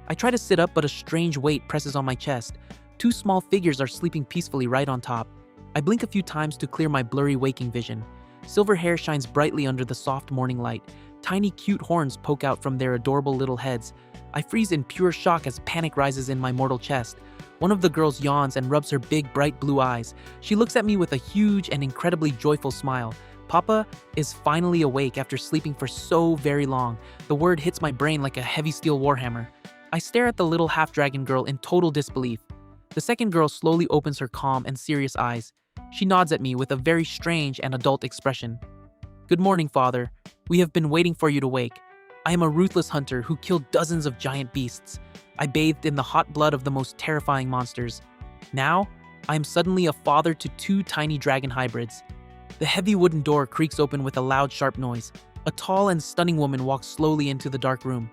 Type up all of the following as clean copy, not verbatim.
I try to sit up, but a strange weight presses on my chest. Two small figures are sleeping peacefully right on top. I blink a few times to clear my blurry waking vision. Silver hair shines brightly under the soft morning light. Tiny cute horns poke out from their adorable little heads. I freeze in pure shock as panic rises in my mortal chest. One of the girls yawns and rubs her big, bright blue eyes. She looks at me with a huge and incredibly joyful smile. Papa is finally awake after sleeping for so very long. The word hits my brain like a heavy steel warhammer. I stare at the little half-dragon girl in total disbelief. The second girl slowly opens her calm and serious eyes. She nods at me with a very strange and adult expression. "Good morning, Father. We have been waiting for you to wake. I am a ruthless hunter who killed dozens of giant beasts. I bathed in the hot blood of the most terrifying monsters. Now, I am suddenly a father to two tiny dragon hybrids." The heavy wooden door creaks open with a loud, sharp noise. A tall and stunning woman walks slowly into the dark room.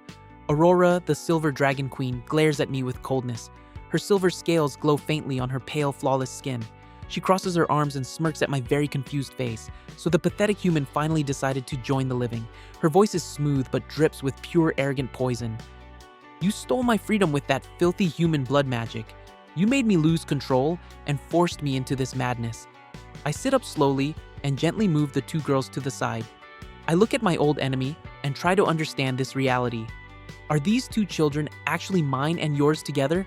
Aurora, the silver dragon queen, glares at me with coldness. Her silver scales glow faintly on her pale, flawless skin. She crosses her arms and smirks at my very confused face. So the pathetic human finally decided to join the living. Her voice is smooth but drips with pure, arrogant poison. "You stole my freedom with that filthy human blood magic. You made me lose control and forced me into this madness." I sit up slowly and gently move the two girls to the side. I look at my old enemy and try to understand this reality. Are these two children actually mine and yours together?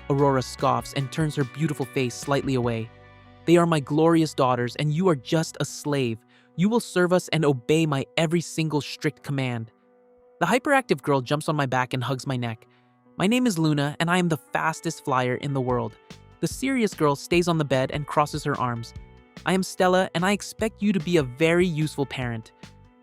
Aurora scoffs and turns her beautiful face slightly away. "They are my glorious daughters, and you are just a slave. You will serve us and obey my every single strict command." The hyperactive girl jumps on my back and hugs my neck. "My name is Luna, and I am the fastest flyer in the world." The serious girl stays on the bed and crosses her arms. "I am Stella, and I expect you to be a very useful parent."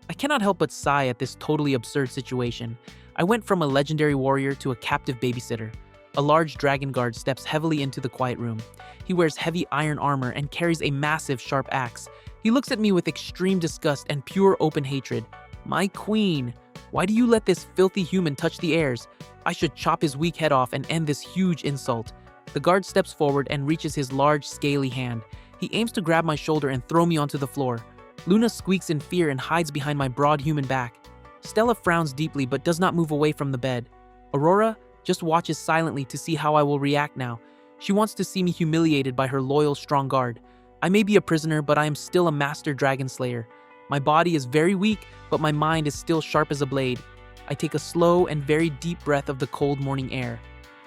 I cannot help but sigh at this totally absurd situation. I went from a legendary warrior to a captive babysitter. A large dragon guard steps heavily into the quiet room. He wears heavy iron armor and carries a massive sharp axe. He looks at me with extreme disgust and pure open hatred. "My queen, why do you let this filthy human touch the airs? I should chop his weak head off and end this huge insult." The guard steps forward and reaches his large, scaly hand. He aims to grab my shoulder and throw me onto the floor. Luna squeaks in fear and hides behind my broad human back. Stella frowns deeply but does not move away from the bed. Aurora just watches silently to see how I will react now. She wants to see me humiliated by her loyal, strong guard. I may be a prisoner, but I am still a master dragon slayer. My body is very weak, but my mind is still sharp as a blade. I take a slow and very deep breath of the cold morning air.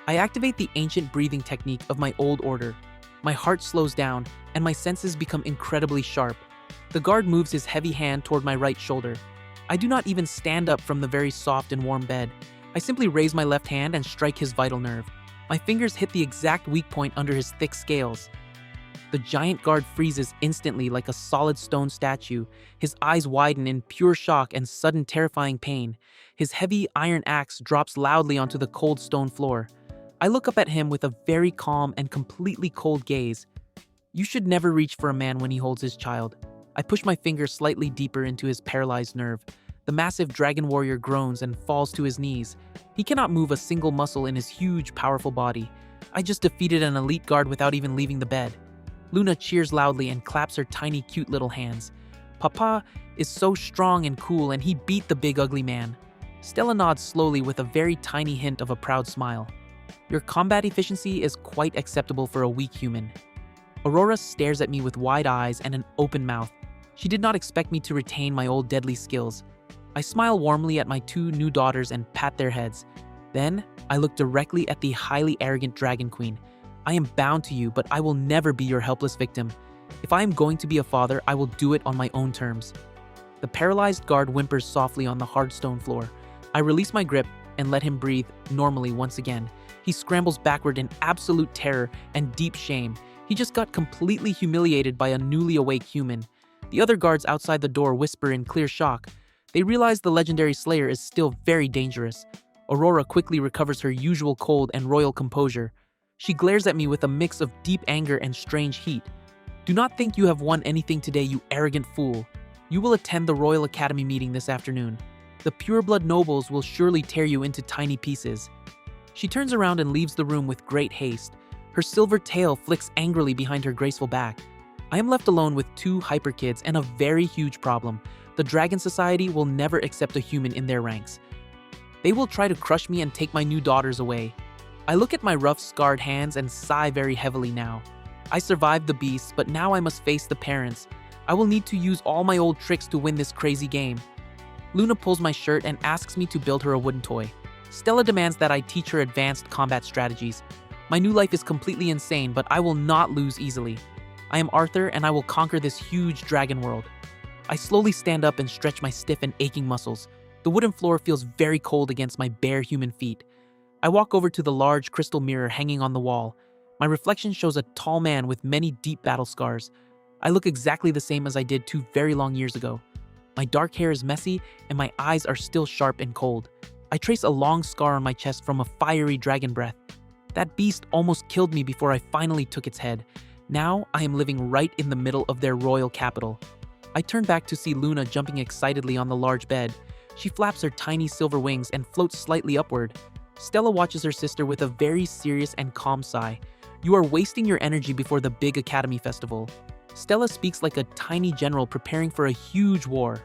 I activate the ancient breathing technique of my old order. My heart slows down, and my senses become incredibly sharp. The guard moves his heavy hand toward my right shoulder. I do not even stand up from the very soft and warm bed. I simply raise my left hand and strike his vital nerve. My fingers hit the exact weak point under his thick scales. The giant guard freezes instantly like a solid stone statue. His eyes widen in pure shock and sudden terrifying pain. His heavy iron axe drops loudly onto the cold stone floor. I look up at him with a very calm and completely cold gaze. You should never reach for a man when he holds his child. I push my finger slightly deeper into his paralyzed nerve. The massive dragon warrior groans and falls to his knees. He cannot move a single muscle in his huge, powerful body. I just defeated an elite guard without even leaving the bed. Luna cheers loudly and claps her tiny, cute little hands. Papa is so strong and cool, and he beat the big ugly man. Stella nods slowly with a very tiny hint of a proud smile. Your combat efficiency is quite acceptable for a weak human. Aurora stares at me with wide eyes and an open mouth. She did not expect me to retain my old deadly skills. I smile warmly at my two new daughters and pat their heads. Then, I look directly at the highly arrogant dragon queen. I am bound to you, but I will never be your helpless victim. If I am going to be a father, I will do it on my own terms. The paralyzed guard whimpers softly on the hard stone floor. I release my grip and let him breathe normally once again. He scrambles backward in absolute terror and deep shame. He just got completely humiliated by a newly awake human. The other guards outside the door whisper in clear shock. They realize the legendary slayer is still very dangerous. Aurora quickly recovers her usual cold and royal composure. She glares at me with a mix of deep anger and strange heat. Do not think you have won anything today, you arrogant fool. You will attend the Royal Academy meeting this afternoon. The pureblood nobles will surely tear you into tiny pieces. She turns around and leaves the room with great haste. Her silver tail flicks angrily behind her graceful back. I am left alone with two hyper kids and a very huge problem. The Dragon Society will never accept a human in their ranks. They will try to crush me and take my new daughters away. I look at my rough, scarred hands and sigh very heavily now. I survived the beasts, but now I must face the parents. I will need to use all my old tricks to win this crazy game. Luna pulls my shirt and asks me to build her a wooden toy. Stella demands that I teach her advanced combat strategies. My new life is completely insane, but I will not lose easily. I am Arthur, and I will conquer this huge dragon world. I slowly stand up and stretch my stiff and aching muscles. The wooden floor feels very cold against my bare human feet. I walk over to the large crystal mirror hanging on the wall. My reflection shows a tall man with many deep battle scars. I look exactly the same as I did 2 very long years ago. My dark hair is messy, and my eyes are still sharp and cold. I trace a long scar on my chest from a fiery dragon breath. That beast almost killed me before I finally took its head. Now I am living right in the middle of their royal capital. I turn back to see Luna jumping excitedly on the large bed. She flaps her tiny silver wings and floats slightly upward. Stella watches her sister with a very serious and calm sigh. "You are wasting your energy before the big academy festival." Stella speaks like a tiny general preparing for a huge war.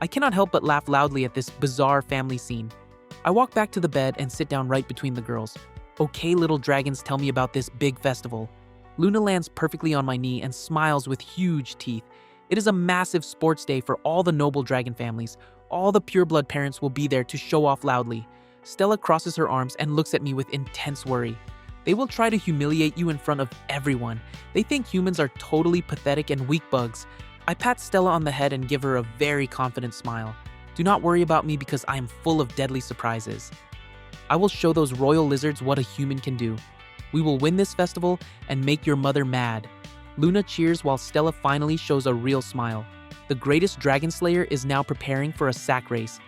I cannot help but laugh loudly at this bizarre family scene. I walk back to the bed and sit down right between the girls. "Okay, little dragons, tell me about this big festival." Luna lands perfectly on my knee and smiles with huge teeth. It is a massive sports day for all the noble dragon families. All the pureblood parents will be there to show off loudly. Stella crosses her arms and looks at me with intense worry. "They will try to humiliate you in front of everyone. They think humans are totally pathetic and weak bugs." I pat Stella on the head and give her a very confident smile. "Do not worry about me because I am full of deadly surprises. I will show those royal lizards what a human can do. We will win this festival and make your mother mad." Luna cheers while Stella finally shows a real smile. The greatest dragon slayer is now preparing for a sack race.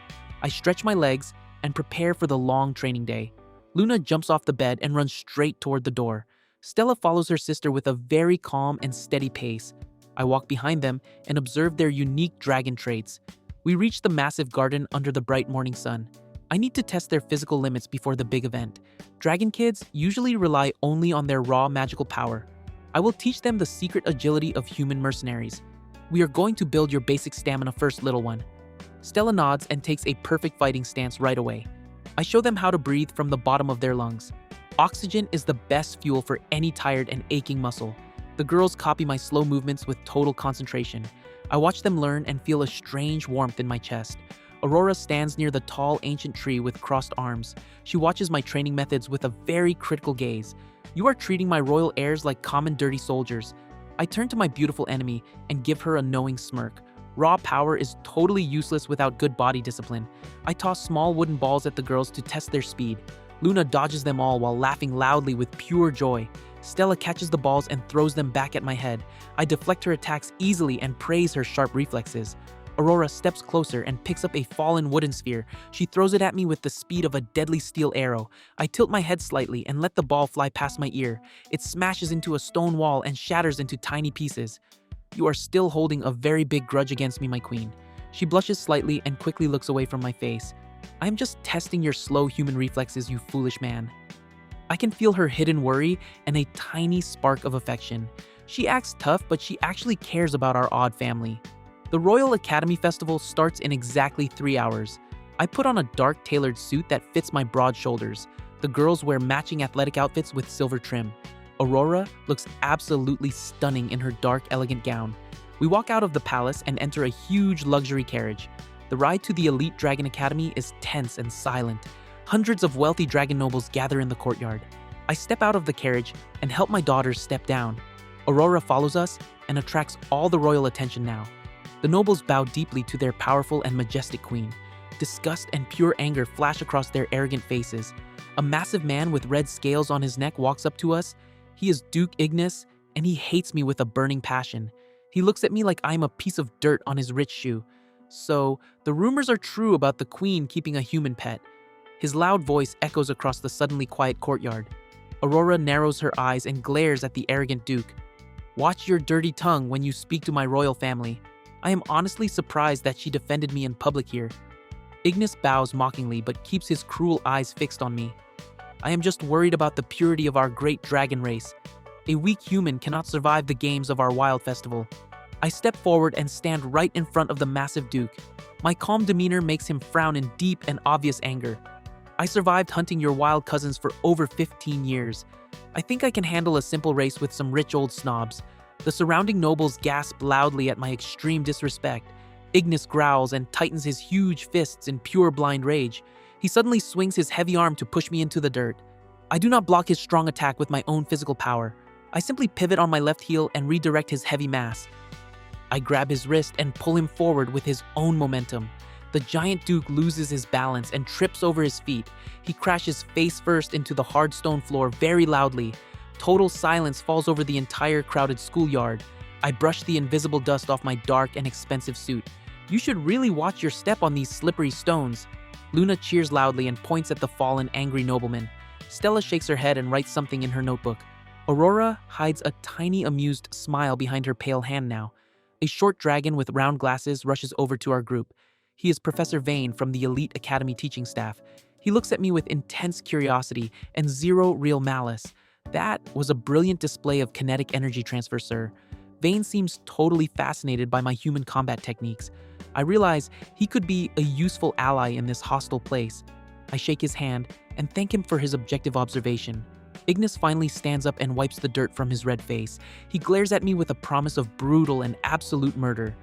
I stretch my legs and prepare for the long training day. Luna jumps off the bed and runs straight toward the door. Stella follows her sister with a very calm and steady pace. I walk behind them and observe their unique dragon traits. We reach the massive garden under the bright morning sun. I need to test their physical limits before the big event. Dragon kids usually rely only on their raw magical power. I will teach them the secret agility of human mercenaries. "We are going to build your basic stamina first, little one." Stella nods and takes a perfect fighting stance right away. I show them how to breathe from the bottom of their lungs. Oxygen is the best fuel for any tired and aching muscle. The girls copy my slow movements with total concentration. I watch them learn and feel a strange warmth in my chest. Aurora stands near the tall ancient tree with crossed arms. She watches my training methods with a very critical gaze. "You are treating my royal heirs like common dirty soldiers." I turn to my beautiful enemy and give her a knowing smirk. Raw power is totally useless without good body discipline. I toss small wooden balls at the girls to test their speed. Luna dodges them all while laughing loudly with pure joy. Stella catches the balls and throws them back at my head. I deflect her attacks easily and praise her sharp reflexes. Aurora steps closer and picks up a fallen wooden sphere. She throws it at me with the speed of a deadly steel arrow. I tilt my head slightly and let the ball fly past my ear. It smashes into a stone wall and shatters into tiny pieces. "You are still holding a very big grudge against me, my queen." She blushes slightly and quickly looks away from my face. "I am just testing your slow human reflexes, you foolish man." I can feel her hidden worry and a tiny spark of affection. She acts tough, but she actually cares about our odd family. The Royal Academy Festival starts in exactly 3 hours. I put on a dark tailored suit that fits my broad shoulders. The girls wear matching athletic outfits with silver trim. Aurora looks absolutely stunning in her dark, elegant gown. We walk out of the palace and enter a huge luxury carriage. The ride to the Elite Dragon Academy is tense and silent. Hundreds of wealthy dragon nobles gather in the courtyard. I step out of the carriage and help my daughters step down. Aurora follows us and attracts all the royal attention now. The nobles bow deeply to their powerful and majestic queen. Disgust and pure anger flash across their arrogant faces. A massive man with red scales on his neck walks up to us. He is Duke Ignis, and he hates me with a burning passion. He looks at me like I am a piece of dirt on his rich shoe. "So, the rumors are true about the queen keeping a human pet." His loud voice echoes across the suddenly quiet courtyard. Aurora narrows her eyes and glares at the arrogant duke. "Watch your dirty tongue when you speak to my royal family." I am honestly surprised that she defended me in public here. Ignis bows mockingly but keeps his cruel eyes fixed on me. "I am just worried about the purity of our great dragon race. A weak human cannot survive the games of our wild festival." I step forward and stand right in front of the massive duke. My calm demeanor makes him frown in deep and obvious anger. I survived hunting your wild cousins for over 15 years. I think I can handle a simple race with some rich old snobs. The surrounding nobles gasp loudly at my extreme disrespect. Ignis growls and tightens his huge fists in pure blind rage. He suddenly swings his heavy arm to push me into the dirt. I do not block his strong attack with my own physical power. I simply pivot on my left heel and redirect his heavy mass. I grab his wrist and pull him forward with his own momentum. The giant duke loses his balance and trips over his feet. He crashes face first into the hard stone floor very loudly. Total silence falls over the entire crowded schoolyard. I brush the invisible dust off my dark and expensive suit. You should really watch your step on these slippery stones. Luna cheers loudly and points at the fallen, angry nobleman. Stella shakes her head and writes something in her notebook. Aurora hides a tiny, amused smile behind her pale hand now. A short dragon with round glasses rushes over to our group. He is Professor Vane from the Elite Academy teaching staff. He looks at me with intense curiosity and zero real malice. That was a brilliant display of kinetic energy transfer, sir. Vane seems totally fascinated by my human combat techniques. I realize he could be a useful ally in this hostile place. I shake his hand and thank him for his objective observation. Ignis finally stands up and wipes the dirt from his red face. He glares at me with a promise of brutal and absolute murder.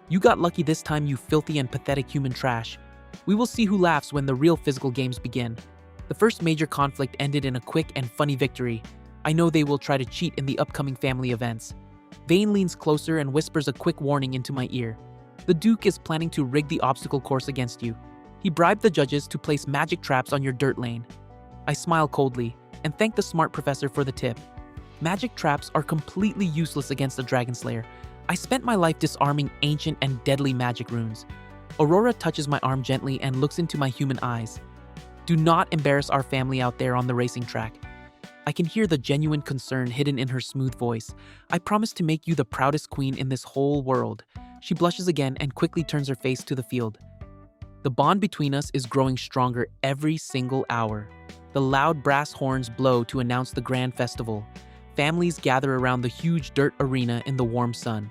You got lucky this time, you filthy and pathetic human trash. We will see who laughs when the real physical games begin. The first major conflict ended in a quick and funny victory. I know they will try to cheat in the upcoming family events. Vane leans closer and whispers a quick warning into my ear. The Duke is planning to rig the obstacle course against you. He bribed the judges to place magic traps on your dirt lane. I smile coldly and thank the smart professor for the tip. Magic traps are completely useless against a dragon slayer. I spent my life disarming ancient and deadly magic runes. Aurora touches my arm gently and looks into my human eyes. Do not embarrass our family out there on the racing track. I can hear the genuine concern hidden in her smooth voice. I promise to make you the proudest queen in this whole world. She blushes again and quickly turns her face to the field. The bond between us is growing stronger every single hour. The loud brass horns blow to announce the grand festival. Families gather around the huge dirt arena in the warm sun.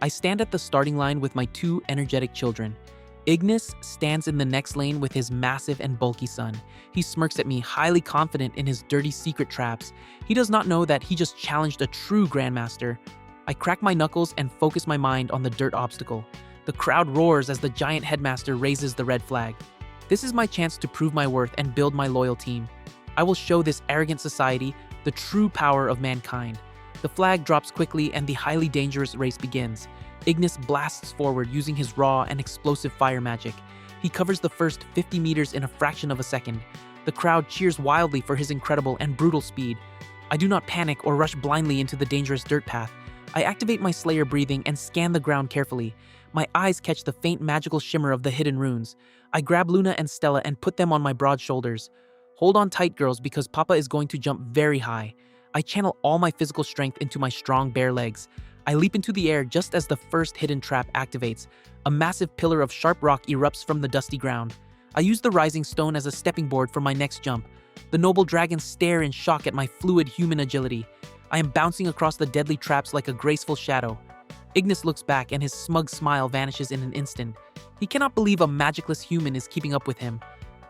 I stand at the starting line with my two energetic children. Ignis stands in the next lane with his massive and bulky son. He smirks at me, highly confident in his dirty secret traps. He does not know that he just challenged a true grandmaster. I crack my knuckles and focus my mind on the dirt obstacle. The crowd roars as the giant headmaster raises the red flag. This is my chance to prove my worth and build my loyal team. I will show this arrogant society the true power of mankind. The flag drops quickly and the highly dangerous race begins. Ignis blasts forward using his raw and explosive fire magic. He covers the first 50 meters in a fraction of a second. The crowd cheers wildly for his incredible and brutal speed. I do not panic or rush blindly into the dangerous dirt path. I activate my Slayer breathing and scan the ground carefully. My eyes catch the faint magical shimmer of the hidden runes. I grab Luna and Stella and put them on my broad shoulders. Hold on tight, girls, because Papa is going to jump very high. I channel all my physical strength into my strong bare legs. I leap into the air just as the first hidden trap activates. A massive pillar of sharp rock erupts from the dusty ground. I use the rising stone as a stepping board for my next jump. The noble dragons stare in shock at my fluid human agility. I am bouncing across the deadly traps like a graceful shadow. Ignis looks back and his smug smile vanishes in an instant. He cannot believe a magicless human is keeping up with him.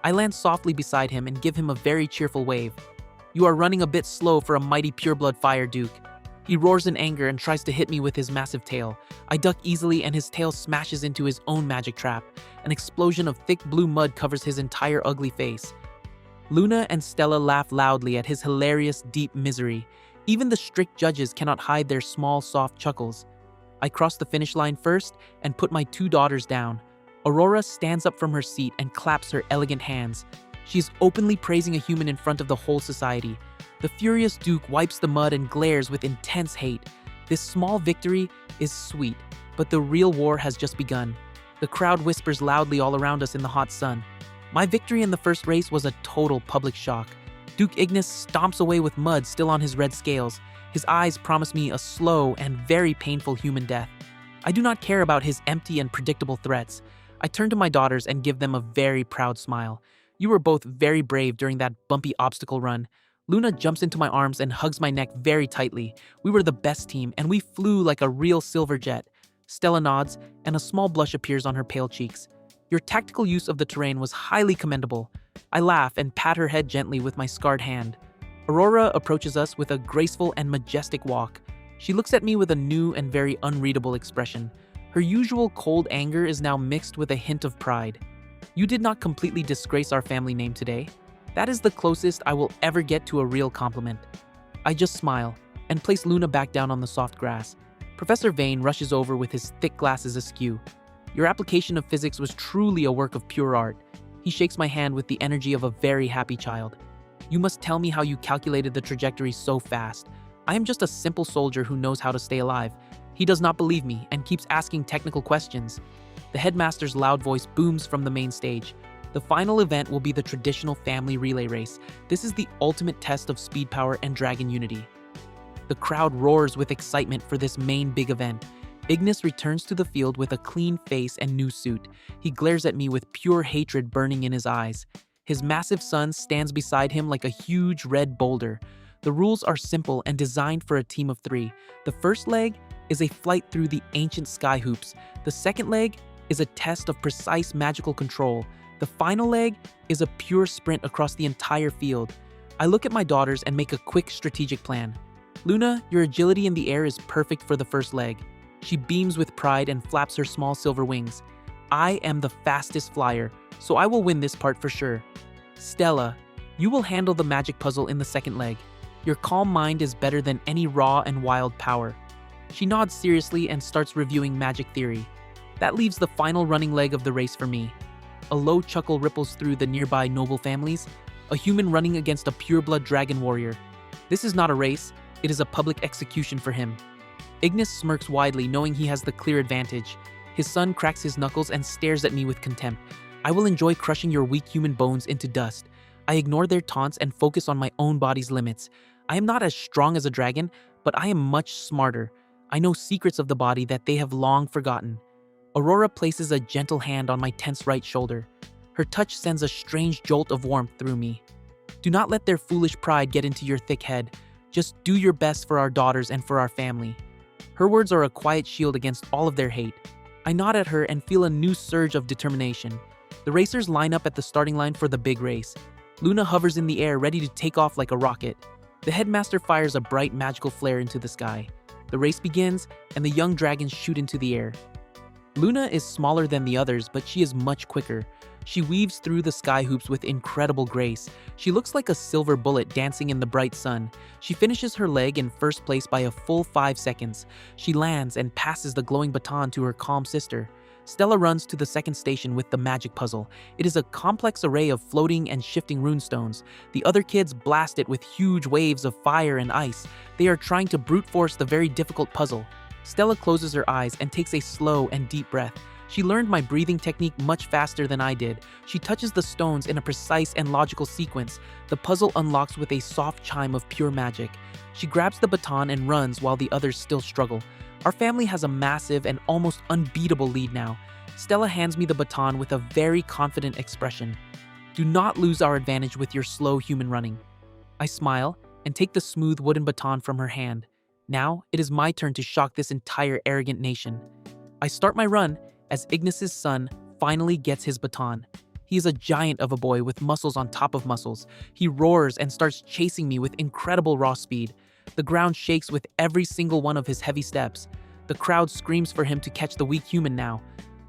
I land softly beside him and give him a very cheerful wave. You are running a bit slow for a mighty pureblood fire duke. He roars in anger and tries to hit me with his massive tail. I duck easily and his tail smashes into his own magic trap. An explosion of thick blue mud covers his entire ugly face. Luna and Stella laugh loudly at his hilarious, deep misery. Even the strict judges cannot hide their small, soft chuckles. I cross the finish line first and put my two daughters down. Aurora stands up from her seat and claps her elegant hands. She is openly praising a human in front of the whole society. The furious Duke wipes the mud and glares with intense hate. This small victory is sweet, but the real war has just begun. The crowd whispers loudly all around us in the hot sun. My victory in the first race was a total public shock. Duke Ignis stomps away with mud still on his red scales. His eyes promise me a slow and very painful human death. I do not care about his empty and predictable threats. I turn to my daughters and give them a very proud smile. You were both very brave during that bumpy obstacle run. Luna jumps into my arms and hugs my neck very tightly. We were the best team, and we flew like a real silver jet. Stella nods, and a small blush appears on her pale cheeks. Your tactical use of the terrain was highly commendable. I laugh and pat her head gently with my scarred hand. Aurora approaches us with a graceful and majestic walk. She looks at me with a new and very unreadable expression. Her usual cold anger is now mixed with a hint of pride. You did not completely disgrace our family name today. That is the closest I will ever get to a real compliment. I just smile and place Luna back down on the soft grass. Professor Vane rushes over with his thick glasses askew. Your application of physics was truly a work of pure art. He shakes my hand with the energy of a very happy child. You must tell me how you calculated the trajectory so fast. I am just a simple soldier who knows how to stay alive. He does not believe me and keeps asking technical questions. The headmaster's loud voice booms from the main stage. The final event will be the traditional family relay race. This is the ultimate test of speed power and dragon unity. The crowd roars with excitement for this main big event. Ignis returns to the field with a clean face and new suit. He glares at me with pure hatred burning in his eyes. His massive son stands beside him like a huge red boulder. The rules are simple and designed for a team of 3. The first leg is a flight through the ancient sky hoops. The second leg is a test of precise magical control. The final leg is a pure sprint across the entire field. I look at my daughters and make a quick strategic plan. Luna, your agility in the air is perfect for the first leg. She beams with pride and flaps her small silver wings. I am the fastest flyer, so I will win this part for sure. Stella, you will handle the magic puzzle in the second leg. Your calm mind is better than any raw and wild power. She nods seriously and starts reviewing magic theory. That leaves the final running leg of the race for me. A low chuckle ripples through the nearby noble families, a human running against a pureblood dragon warrior. This is not a race, it is a public execution for him. Ignis smirks widely, knowing he has the clear advantage. His son cracks his knuckles and stares at me with contempt. I will enjoy crushing your weak human bones into dust. I ignore their taunts and focus on my own body's limits. I am not as strong as a dragon, but I am much smarter. I know secrets of the body that they have long forgotten. Aurora places a gentle hand on my tense right shoulder. Her touch sends a strange jolt of warmth through me. Do not let their foolish pride get into your thick head. Just do your best for our daughters and for our family. Her words are a quiet shield against all of their hate. I nod at her and feel a new surge of determination. The racers line up at the starting line for the big race. Luna hovers in the air, ready to take off like a rocket. The headmaster fires a bright magical flare into the sky. The race begins, and the young dragons shoot into the air. Luna is smaller than the others, but she is much quicker. She weaves through the sky hoops with incredible grace. She looks like a silver bullet dancing in the bright sun. She finishes her leg in first place by a full 5 seconds. She lands and passes the glowing baton to her calm sister. Stella runs to the second station with the magic puzzle. It is a complex array of floating and shifting runestones. The other kids blast it with huge waves of fire and ice. They are trying to brute force the very difficult puzzle. Stella closes her eyes and takes a slow and deep breath. She learned my breathing technique much faster than I did. She touches the stones in a precise and logical sequence. The puzzle unlocks with a soft chime of pure magic. She grabs the baton and runs while the others still struggle. Our family has a massive and almost unbeatable lead now. Stella hands me the baton with a very confident expression. Do not lose our advantage with your slow human running. I smile and take the smooth wooden baton from her hand. Now, it is my turn to shock this entire arrogant nation. I start my run as Ignis's son finally gets his baton. He is a giant of a boy with muscles on top of muscles. He roars and starts chasing me with incredible raw speed. The ground shakes with every single one of his heavy steps. The crowd screams for him to catch the weak human now.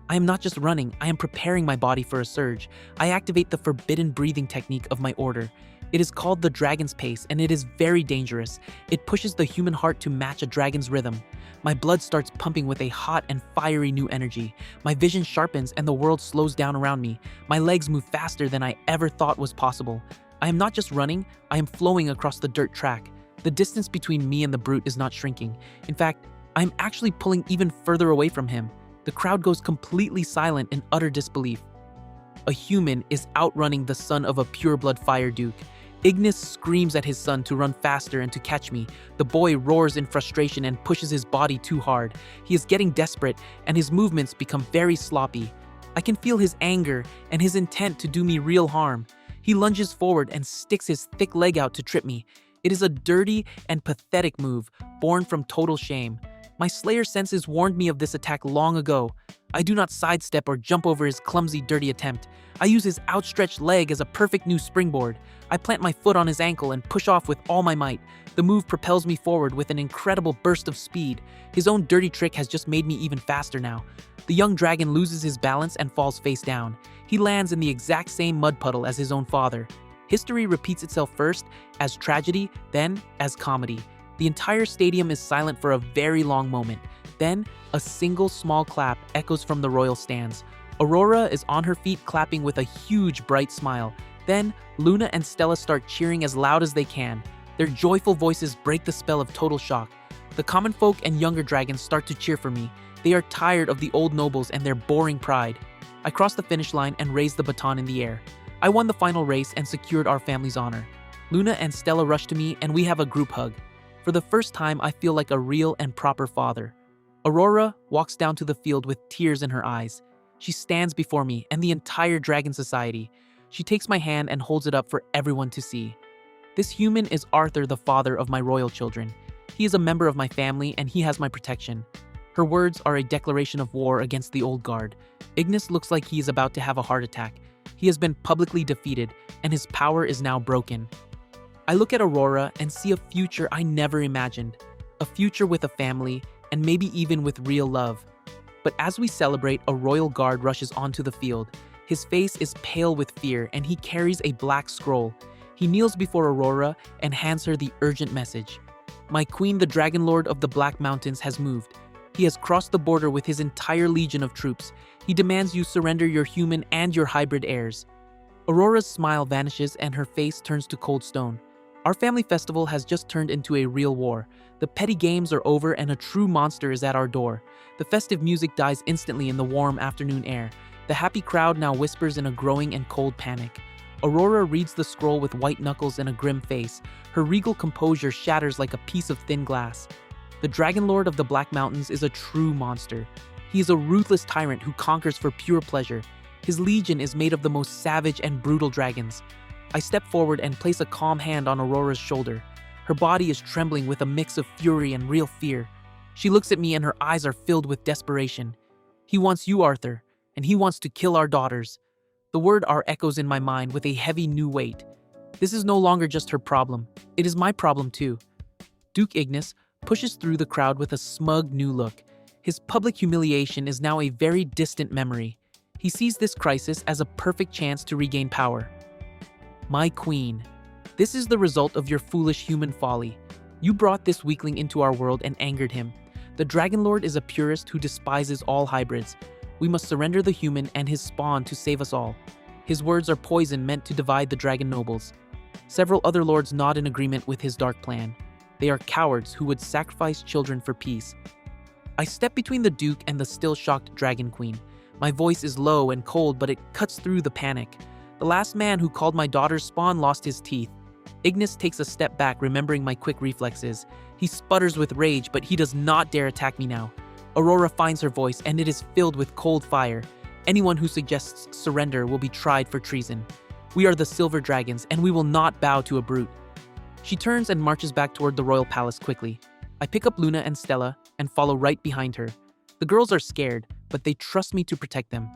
I am not just running, I am preparing my body for a surge. I activate the forbidden breathing technique of my order. It is called the dragon's pace, and it is very dangerous. It pushes the human heart to match a dragon's rhythm. My blood starts pumping with a hot and fiery new energy. My vision sharpens and the world slows down around me. My legs move faster than I ever thought was possible. I am not just running, I am flowing across the dirt track. The distance between me and the brute is not shrinking. In fact, I am actually pulling even further away from him. The crowd goes completely silent in utter disbelief. A human is outrunning the son of a pureblood fire duke. Ignis screams at his son to run faster and to catch me. The boy roars in frustration and pushes his body too hard. He is getting desperate, and his movements become very sloppy. I can feel his anger and his intent to do me real harm. He lunges forward and sticks his thick leg out to trip me. It is a dirty and pathetic move, born from total shame. My Slayer senses warned me of this attack long ago. I do not sidestep or jump over his clumsy, dirty attempt. I use his outstretched leg as a perfect new springboard. I plant my foot on his ankle and push off with all my might. The move propels me forward with an incredible burst of speed. His own dirty trick has just made me even faster now. The young dragon loses his balance and falls face down. He lands in the exact same mud puddle as his own father. History repeats itself first as tragedy, then as comedy. The entire stadium is silent for a very long moment. Then, a single small clap echoes from the royal stands. Aurora is on her feet clapping with a huge bright smile. Then, Luna and Stella start cheering as loud as they can. Their joyful voices break the spell of total shock. The common folk and younger dragons start to cheer for me. They are tired of the old nobles and their boring pride. I cross the finish line and raise the baton in the air. I won the final race and secured our family's honor. Luna and Stella rush to me and we have a group hug. For the first time, I feel like a real and proper father. Aurora walks down to the field with tears in her eyes. She stands before me and the entire dragon society. She takes my hand and holds it up for everyone to see. This human is Arthur, the father of my royal children. He is a member of my family and he has my protection. Her words are a declaration of war against the old guard. Ignis looks like he is about to have a heart attack. He has been publicly defeated and his power is now broken. I look at Aurora and see a future I never imagined. A future with a family and maybe even with real love. But as we celebrate, a royal guard rushes onto the field. His face is pale with fear and he carries a black scroll. He kneels before Aurora and hands her the urgent message. My queen, the Dragon Lord of the Black Mountains, has moved. He has crossed the border with his entire legion of troops. He demands you surrender your human and your hybrid heirs. Aurora's smile vanishes and her face turns to cold stone. Our family festival has just turned into a real war. The petty games are over and a true monster is at our door. The festive music dies instantly in the warm afternoon air. The happy crowd now whispers in a growing and cold panic. Aurora reads the scroll with white knuckles and a grim face. Her regal composure shatters like a piece of thin glass. The Dragon Lord of the Black Mountains is a true monster. He is a ruthless tyrant who conquers for pure pleasure. His legion is made of the most savage and brutal dragons. I step forward and place a calm hand on Aurora's shoulder. Her body is trembling with a mix of fury and real fear. She looks at me and her eyes are filled with desperation. He wants you, Arthur, and he wants to kill our daughters. The word "our" echoes in my mind with a heavy new weight. This is no longer just her problem. It is my problem too. Duke Ignis pushes through the crowd with a smug new look. His public humiliation is now a very distant memory. He sees this crisis as a perfect chance to regain power. My queen, this is the result of your foolish human folly. You brought this weakling into our world and angered him. The Dragon Lord is a purist who despises all hybrids. We must surrender the human and his spawn to save us all. His words are poison meant to divide the dragon nobles. Several other lords nod in agreement with his dark plan. They are cowards who would sacrifice children for peace. I step between the Duke and the still shocked Dragon Queen. My voice is low and cold, but it cuts through the panic. The last man who called my daughter's spawn lost his teeth. Ignis takes a step back, remembering my quick reflexes. He sputters with rage, but he does not dare attack me now. Aurora finds her voice, and it is filled with cold fire. Anyone who suggests surrender will be tried for treason. We are the Silver Dragons, and we will not bow to a brute. She turns and marches back toward the royal palace quickly. I pick up Luna and Stella and follow right behind her. The girls are scared, but they trust me to protect them.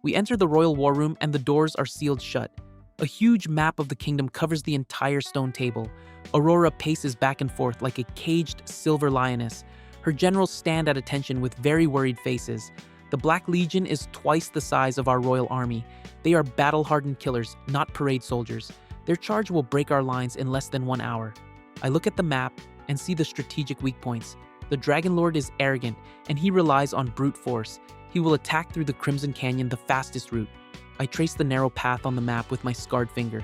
We enter the royal war room and the doors are sealed shut. A huge map of the kingdom covers the entire stone table. Aurora paces back and forth like a caged silver lioness. Her generals stand at attention with very worried faces. The Black Legion is twice the size of our royal army. They are battle-hardened killers, not parade soldiers. Their charge will break our lines in less than 1 hour. I look at the map and see the strategic weak points. The Dragon Lord is arrogant, and he relies on brute force. He will attack through the Crimson Canyon, the fastest route. I trace the narrow path on the map with my scarred finger.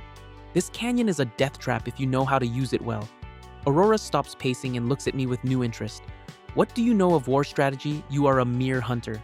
This canyon is a death trap if you know how to use it well. Aurora stops pacing and looks at me with new interest. What do you know of war strategy? You are a mere hunter.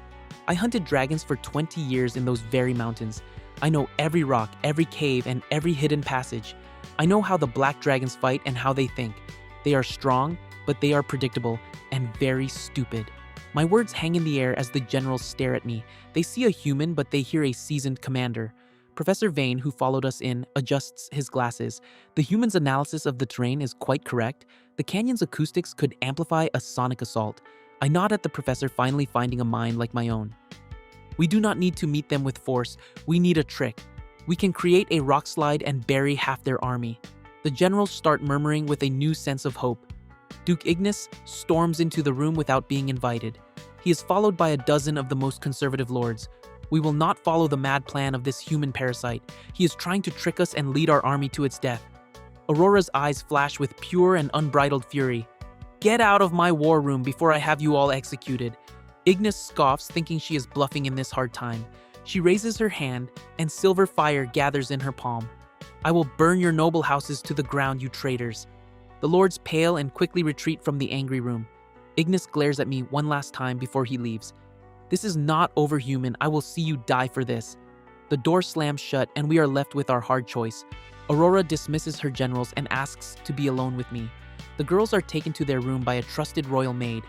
I hunted dragons for 20 years in those very mountains. I know every rock, every cave, and every hidden passage. I know how the black dragons fight and how they think. They are strong, but they are predictable and very stupid. My words hang in the air as the generals stare at me. They see a human, but they hear a seasoned commander. Professor Vane, who followed us in, adjusts his glasses. The human's analysis of the terrain is quite correct. The canyon's acoustics could amplify a sonic assault. I nod at the professor, finally finding a mind like my own. We do not need to meet them with force, we need a trick. We can create a rock slide and bury half their army. The generals start murmuring with a new sense of hope. Duke Ignis storms into the room without being invited. He is followed by a dozen of the most conservative lords. We will not follow the mad plan of this human parasite. He is trying to trick us and lead our army to its death. Aurora's eyes flash with pure and unbridled fury. Get out of my war room before I have you all executed. Ignis scoffs, thinking she is bluffing in this hard time. She raises her hand, and silver fire gathers in her palm. I will burn your noble houses to the ground, you traitors. The lords pale and quickly retreat from the angry room. Ignis glares at me one last time before he leaves. This is not overhuman. I will see you die for this. The door slams shut, and we are left with our hard choice. Aurora dismisses her generals and asks to be alone with me. The girls are taken to their room by a trusted royal maid.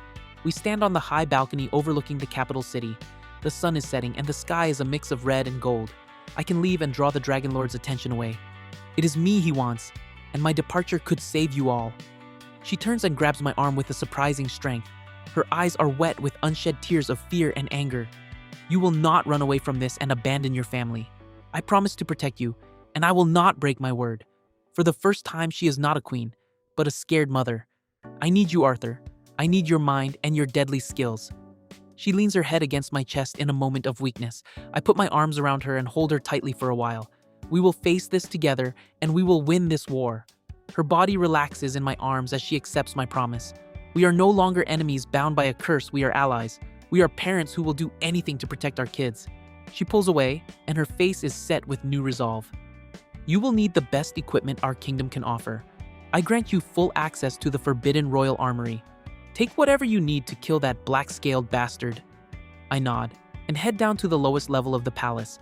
We stand on the high balcony overlooking the capital city. The sun is setting, and the sky is a mix of red and gold. I can leave and draw the Dragon Lord's attention away. It is me he wants, and my departure could save you all. She turns and grabs my arm with a surprising strength. Her eyes are wet with unshed tears of fear and anger. You will not run away from this and abandon your family. I promise to protect you, and I will not break my word. For the first time, she is not a queen, but a scared mother. I need you, Arthur. I need your mind and your deadly skills. She leans her head against my chest in a moment of weakness. I put my arms around her and hold her tightly for a while. We will face this together, and we will win this war. Her body relaxes in my arms as she accepts my promise. We are no longer enemies bound by a curse, we are allies. We are parents who will do anything to protect our kids. She pulls away, and her face is set with new resolve. You will need the best equipment our kingdom can offer. I grant you full access to the forbidden royal armory. Take whatever you need to kill that black-scaled bastard. I nod, and head down to the lowest level of the palace.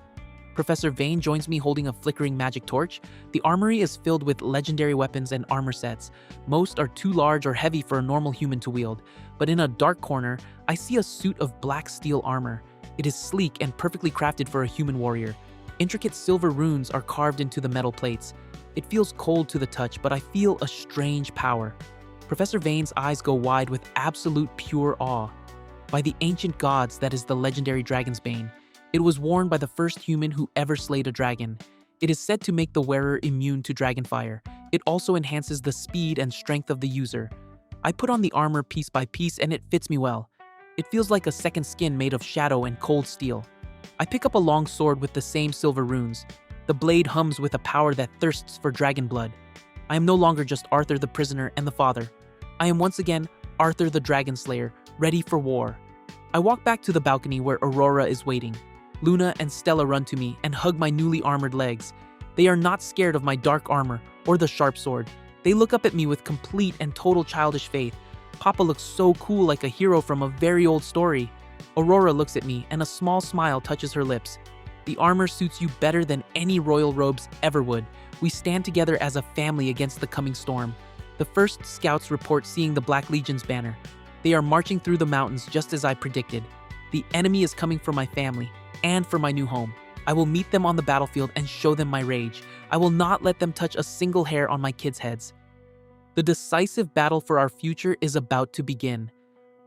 Professor Vane joins me holding a flickering magic torch. The armory is filled with legendary weapons and armor sets. Most are too large or heavy for a normal human to wield, but in a dark corner, I see a suit of black steel armor. It is sleek and perfectly crafted for a human warrior. Intricate silver runes are carved into the metal plates. It feels cold to the touch, but I feel a strange power. Professor Vane's eyes go wide with absolute pure awe. By the ancient gods, that is the legendary dragon's bane. It was worn by the first human who ever slayed a dragon. It is said to make the wearer immune to dragon fire. It also enhances the speed and strength of the user. I put on the armor piece by piece and it fits me well. It feels like a second skin made of shadow and cold steel. I pick up a long sword with the same silver runes. The blade hums with a power that thirsts for dragon blood. I am no longer just Arthur the prisoner and the father. I am once again Arthur the dragon slayer, ready for war. I walk back to the balcony where Aurora is waiting. Luna and Stella run to me and hug my newly armored legs. They are not scared of my dark armor or the sharp sword. They look up at me with complete and total childish faith. Papa looks so cool, like a hero from a very old story. Aurora looks at me and a small smile touches her lips. The armor suits you better than any royal robes ever would. We stand together as a family against the coming storm. The first scouts report seeing the Black Legion's banner. They are marching through the mountains just as I predicted. The enemy is coming for my family and for my new home. I will meet them on the battlefield and show them my rage. I will not let them touch a single hair on my kids' heads. The decisive battle for our future is about to begin.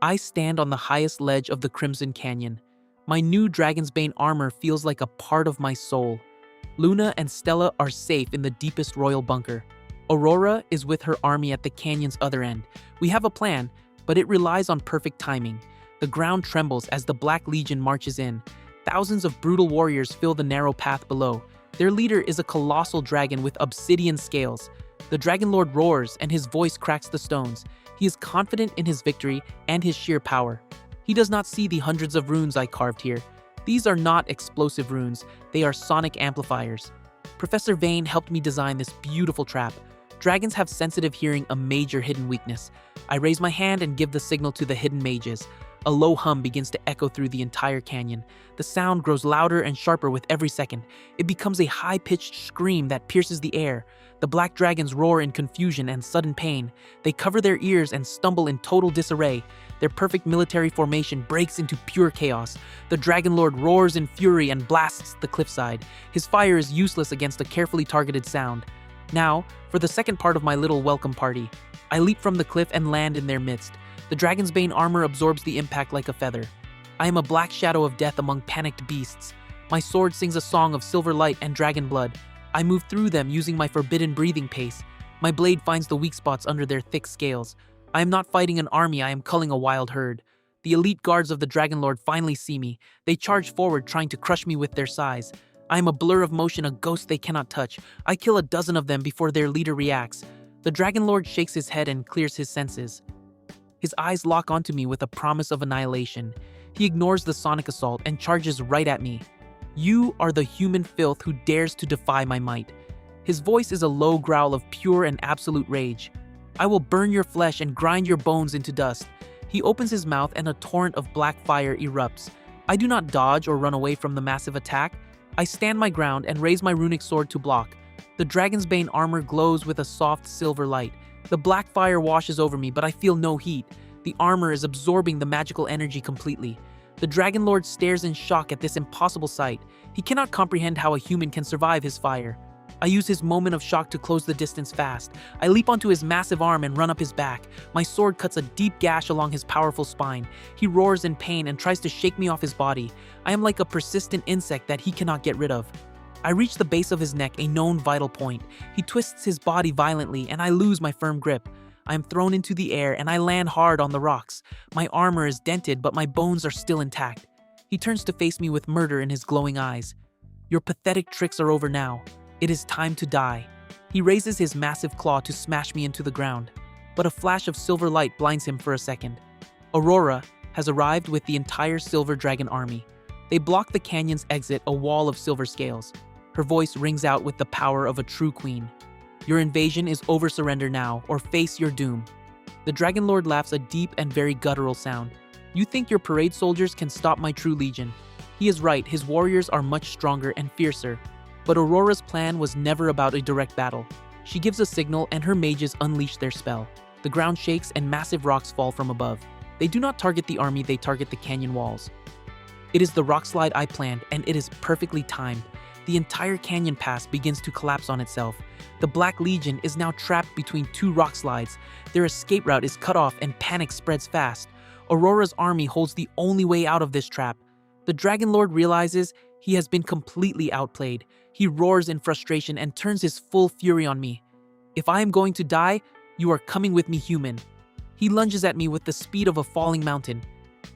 I stand on the highest ledge of the Crimson Canyon. My new Dragon's Bane armor feels like a part of my soul. Luna and Stella are safe in the deepest royal bunker. Aurora is with her army at the canyon's other end. We have a plan, but it relies on perfect timing. The ground trembles as the Black Legion marches in. Thousands of brutal warriors fill the narrow path below. Their leader is a colossal dragon with obsidian scales. The Dragon Lord roars and his voice cracks the stones. He is confident in his victory and his sheer power. He does not see the hundreds of runes I carved here. These are not explosive runes, they are sonic amplifiers. Professor Vane helped me design this beautiful trap. Dragons have sensitive hearing, a major hidden weakness. I raise my hand and give the signal to the hidden mages. A low hum begins to echo through the entire canyon. The sound grows louder and sharper with every second. It becomes a high-pitched scream that pierces the air. The black dragons roar in confusion and sudden pain. They cover their ears and stumble in total disarray. Their perfect military formation breaks into pure chaos. The Dragon Lord roars in fury and blasts the cliffside. His fire is useless against a carefully targeted sound. Now, for the second part of my little welcome party. I leap from the cliff and land in their midst. The Dragon's Bane armor absorbs the impact like a feather. I am a black shadow of death among panicked beasts. My sword sings a song of silver light and dragon blood. I move through them using my forbidden breathing pace. My blade finds the weak spots under their thick scales. I am not fighting an army, I am culling a wild herd. The elite guards of the Dragon Lord finally see me. They charge forward, trying to crush me with their size. I am a blur of motion, a ghost they cannot touch. I kill a dozen of them before their leader reacts. The Dragon Lord shakes his head and clears his senses. His eyes lock onto me with a promise of annihilation. He ignores the sonic assault and charges right at me. You are the human filth who dares to defy my might. His voice is a low growl of pure and absolute rage. I will burn your flesh and grind your bones into dust. He opens his mouth and a torrent of black fire erupts. I do not dodge or run away from the massive attack. I stand my ground and raise my runic sword to block. The Dragon's Bane armor glows with a soft silver light. The black fire washes over me, but I feel no heat. The armor is absorbing the magical energy completely. The Dragon Lord stares in shock at this impossible sight. He cannot comprehend how a human can survive his fire. I use his moment of shock to close the distance fast. I leap onto his massive arm and run up his back. My sword cuts a deep gash along his powerful spine. He roars in pain and tries to shake me off his body. I am like a persistent insect that he cannot get rid of. I reach the base of his neck, a known vital point. He twists his body violently and I lose my firm grip. I am thrown into the air and I land hard on the rocks. My armor is dented, but my bones are still intact. He turns to face me with murder in his glowing eyes. Your pathetic tricks are over now. It is time to die. He raises his massive claw to smash me into the ground, but a flash of silver light blinds him for a second. Aurora has arrived with the entire Silver Dragon army. They block the canyon's exit, a wall of silver scales. Her voice rings out with the power of a true queen. Your invasion is over, surrender now, or face your doom. The Dragon Lord laughs a deep and very guttural sound. You think your parade soldiers can stop my true legion? He is right, his warriors are much stronger and fiercer. But Aurora's plan was never about a direct battle. She gives a signal and her mages unleash their spell. The ground shakes and massive rocks fall from above. They do not target the army, they target the canyon walls. It is the rock slide I planned, and it is perfectly timed. The entire canyon pass begins to collapse on itself. The Black Legion is now trapped between two rock slides. Their escape route is cut off and panic spreads fast. Aurora's army holds the only way out of this trap. The Dragon Lord realizes he has been completely outplayed. He roars in frustration and turns his full fury on me. If I am going to die, you are coming with me, human. He lunges at me with the speed of a falling mountain.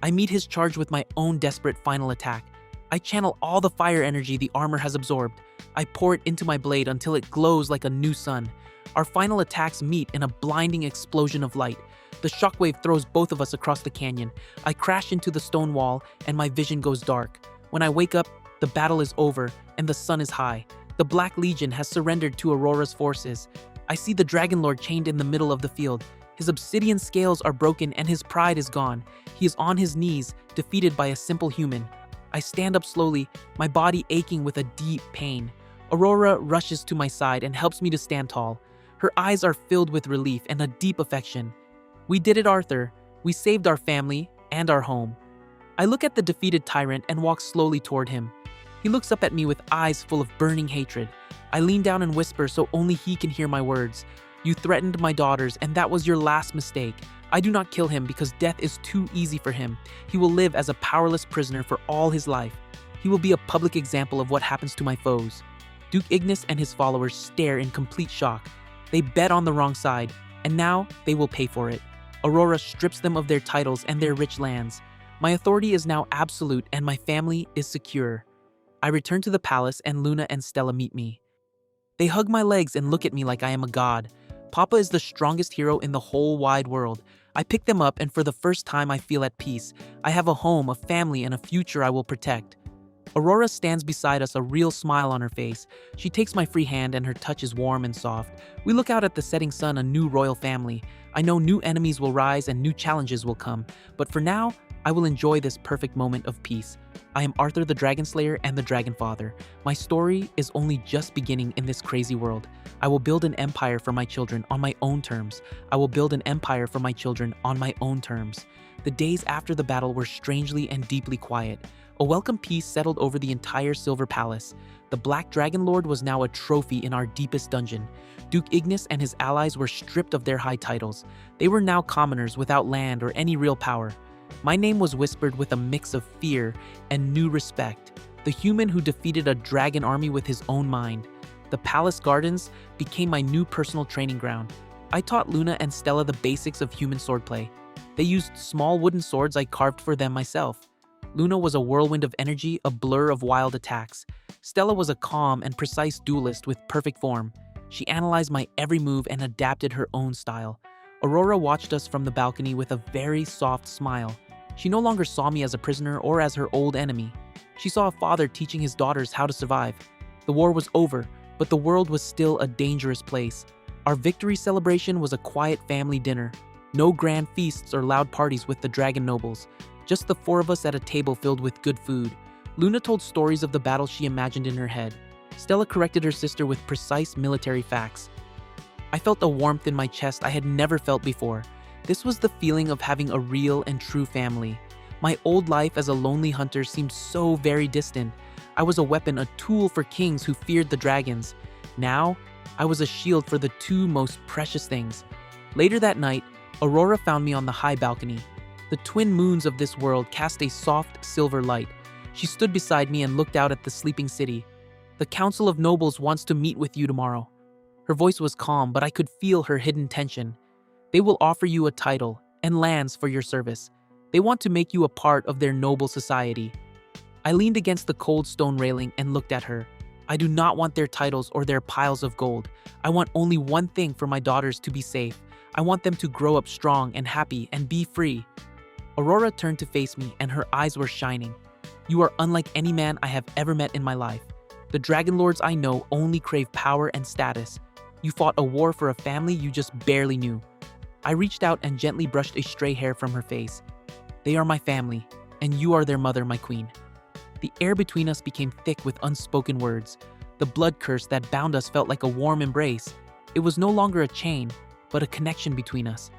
I meet his charge with my own desperate final attack. I channel all the fire energy the armor has absorbed. I pour it into my blade until it glows like a new sun. Our final attacks meet in a blinding explosion of light. The shockwave throws both of us across the canyon. I crash into the stone wall and my vision goes dark. When I wake up, the battle is over and the sun is high. The Black Legion has surrendered to Aurora's forces. I see the Dragon Lord chained in the middle of the field. His obsidian scales are broken and his pride is gone. He is on his knees, defeated by a simple human. I stand up slowly, my body aching with a deep pain. Aurora rushes to my side and helps me to stand tall. Her eyes are filled with relief and a deep affection. We did it, Arthur. We saved our family and our home. I look at the defeated tyrant and walk slowly toward him. He looks up at me with eyes full of burning hatred. I lean down and whisper so only he can hear my words. You threatened my daughters, and that was your last mistake. I do not kill him because death is too easy for him. He will live as a powerless prisoner for all his life. He will be a public example of what happens to my foes. Duke Ignis and his followers stare in complete shock. They bet on the wrong side, and now they will pay for it. Aurora strips them of their titles and their rich lands. My authority is now absolute and my family is secure. I return to the palace and Luna and Stella meet me. They hug my legs and look at me like I am a god. Papa is the strongest hero in the whole wide world. I pick them up and for the first time I feel at peace. I have a home, a family, and a future I will protect. Aurora stands beside us, a real smile on her face. She takes my free hand and her touch is warm and soft. We look out at the setting sun, a new royal family. I know new enemies will rise and new challenges will come, but for now, I will enjoy this perfect moment of peace. I am Arthur the Dragon Slayer and the Dragon Father. My story is only just beginning in this crazy world. I will build an empire for my children on my own terms. I will build an empire for my children on my own terms. The days after the battle were strangely and deeply quiet. A welcome peace settled over the entire Silver Palace. The Black Dragon Lord was now a trophy in our deepest dungeon. Duke Ignis and his allies were stripped of their high titles. They were now commoners without land or any real power. My name was whispered with a mix of fear and new respect. The human who defeated a dragon army with his own mind. The palace gardens became my new personal training ground. I taught Luna and Stella the basics of human swordplay. They used small wooden swords I carved for them myself. Luna was a whirlwind of energy, a blur of wild attacks. Stella was a calm and precise duelist with perfect form. She analyzed my every move and adapted her own style. Aurora watched us from the balcony with a very soft smile. She no longer saw me as a prisoner or as her old enemy. She saw a father teaching his daughters how to survive. The war was over, but the world was still a dangerous place. Our victory celebration was a quiet family dinner. No grand feasts or loud parties with the dragon nobles. Just the four of us at a table filled with good food. Luna told stories of the battle she imagined in her head. Stella corrected her sister with precise military facts. I felt a warmth in my chest I had never felt before. This was the feeling of having a real and true family. My old life as a lonely hunter seemed so very distant. I was a weapon, a tool for kings who feared the dragons. Now, I was a shield for the two most precious things. Later that night, Aurora found me on the high balcony. The twin moons of this world cast a soft silver light. She stood beside me and looked out at the sleeping city. The Council of Nobles wants to meet with you tomorrow. Her voice was calm, but I could feel her hidden tension. They will offer you a title and lands for your service. They want to make you a part of their noble society. I leaned against the cold stone railing and looked at her. I do not want their titles or their piles of gold. I want only one thing for my daughters to be safe. I want them to grow up strong and happy and be free. Aurora turned to face me and her eyes were shining. You are unlike any man I have ever met in my life. The dragon lords I know only crave power and status. You fought a war for a family you just barely knew. I reached out and gently brushed a stray hair from her face. They are my family, and you are their mother, my queen. The air between us became thick with unspoken words. The blood curse that bound us felt like a warm embrace. It was no longer a chain, but a connection between us.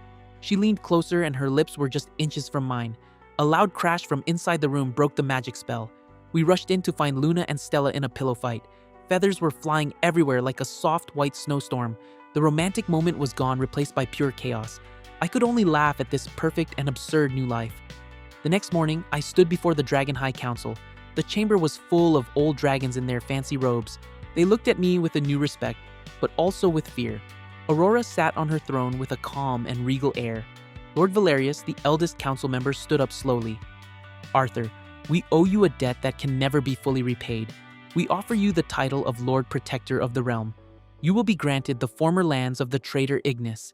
She leaned closer and her lips were just inches from mine. A loud crash from inside the room broke the magic spell. We rushed in to find Luna and Stella in a pillow fight. Feathers were flying everywhere like a soft white snowstorm. The romantic moment was gone, replaced by pure chaos. I could only laugh at this perfect and absurd new life. The next morning, I stood before the Dragon High Council. The chamber was full of old dragons in their fancy robes. They looked at me with a new respect, but also with fear. Aurora sat on her throne with a calm and regal air. Lord Valerius, the eldest council member, stood up slowly. Arthur, we owe you a debt that can never be fully repaid. We offer you the title of Lord Protector of the Realm. You will be granted the former lands of the traitor Ignis.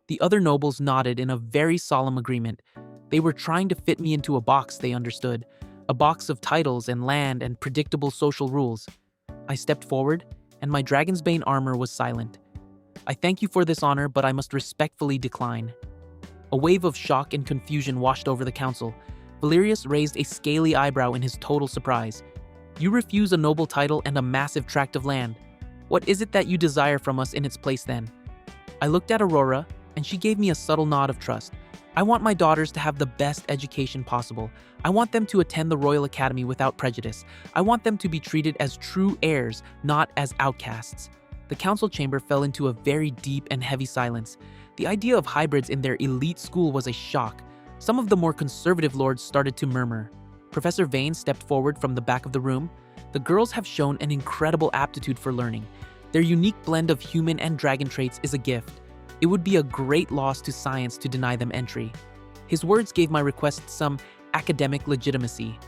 The other nobles nodded in a very solemn agreement. They were trying to fit me into a box, they understood. A box of titles and land and predictable social rules. I stepped forward, and my Dragonsbane armor was silent. I thank you for this honor, but I must respectfully decline. A wave of shock and confusion washed over the council. Valerius raised a scaly eyebrow in his total surprise. You refuse a noble title and a massive tract of land. What is it that you desire from us in its place then? I looked at Aurora, and she gave me a subtle nod of trust. I want my daughters to have the best education possible. I want them to attend the Royal Academy without prejudice. I want them to be treated as true heirs, not as outcasts. The council chamber fell into a very deep and heavy silence. The idea of hybrids in their elite school was a shock. Some of the more conservative lords started to murmur. Professor Vane stepped forward from the back of the room. The girls have shown an incredible aptitude for learning. Their unique blend of human and dragon traits is a gift. It would be a great loss to science to deny them entry. His words gave my request some academic legitimacy.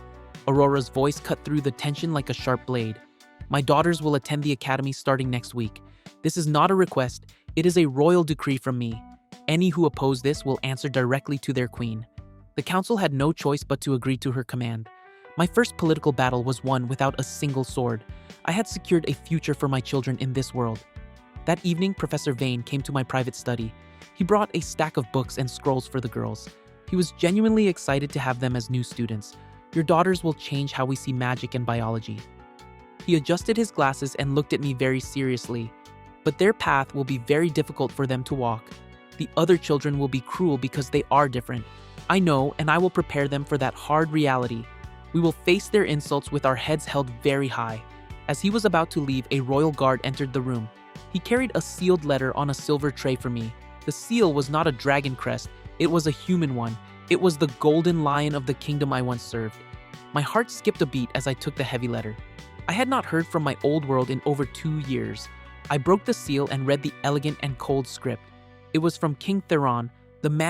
Aurora's voice cut through the tension like a sharp blade. My daughters will attend the academy starting next week. This is not a request, it is a royal decree from me. Any who oppose this will answer directly to their queen. The council had no choice but to agree to her command. My first political battle was won without a single sword. I had secured a future for my children in this world. That evening, Professor Vane came to my private study. He brought a stack of books and scrolls for the girls. He was genuinely excited to have them as new students. Your daughters will change how we see magic and biology. He adjusted his glasses and looked at me very seriously. But their path will be very difficult for them to walk. The other children will be cruel because they are different. I know, and I will prepare them for that hard reality. We will face their insults with our heads held very high. As he was about to leave, a royal guard entered the room. He carried a sealed letter on a silver tray for me. The seal was not a dragon crest, it was a human one. It was the golden lion of the kingdom I once served. My heart skipped a beat as I took the heavy letter. I had not heard from my old world in over 2 years. I broke the seal and read the elegant and cold script. It was from King Theron, the man